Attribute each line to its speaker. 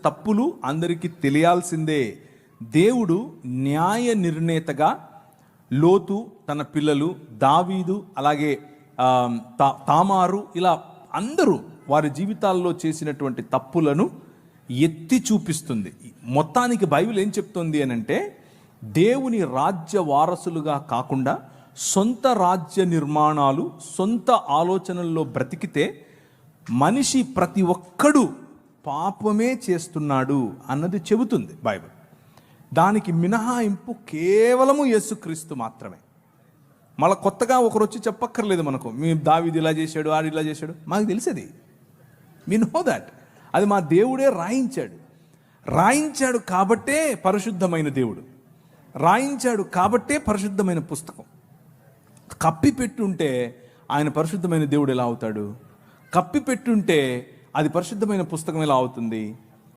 Speaker 1: తప్పులు అందరికీ తెలియాల్సిందే. దేవుడు న్యాయ నిర్ణేతగా లోతు, తన పిల్లలు, దావీదు, అలాగే తామారు, ఇలా అందరూ వారి జీవితాల్లో చేసినటువంటి తప్పులను ఎత్తి చూపిస్తుంది. మొత్తానికి బైబిల్ ఏం చెప్తుంది అని అంటే, దేవుని రాజ్య వారసులుగా కాకుండా సొంత రాజ్య నిర్మాణాలు, సొంత ఆలోచనల్లో బ్రతికితే మనిషి ప్రతి ఒక్కడు పాపమే చేస్తున్నాడు అన్నది చెబుతుంది బైబిల్. దానికి మినహాయింపు కేవలము యేసుక్రీస్తు మాత్రమే. మళ్ళీ కొత్తగా ఒకరు వచ్చి చెప్పక్కర్లేదు మనకు, మీ దావీదు ఇలా చేశాడు, ఆడు ఇలా చేశాడు. మాకు తెలిసేది, వి నో దాట్. అది మా దేవుడే రాయించాడు కాబట్టే పరిశుద్ధమైన దేవుడు, రాయించాడు కాబట్టే పరిశుద్ధమైన పుస్తకం. కప్పిపెట్టుంటే ఆయన పరిశుద్ధమైన దేవుడు ఎలా అవుతాడు? కప్పిపెట్టుంటే అది పరిశుద్ధమైన పుస్తకం ఎలా అవుతుంది?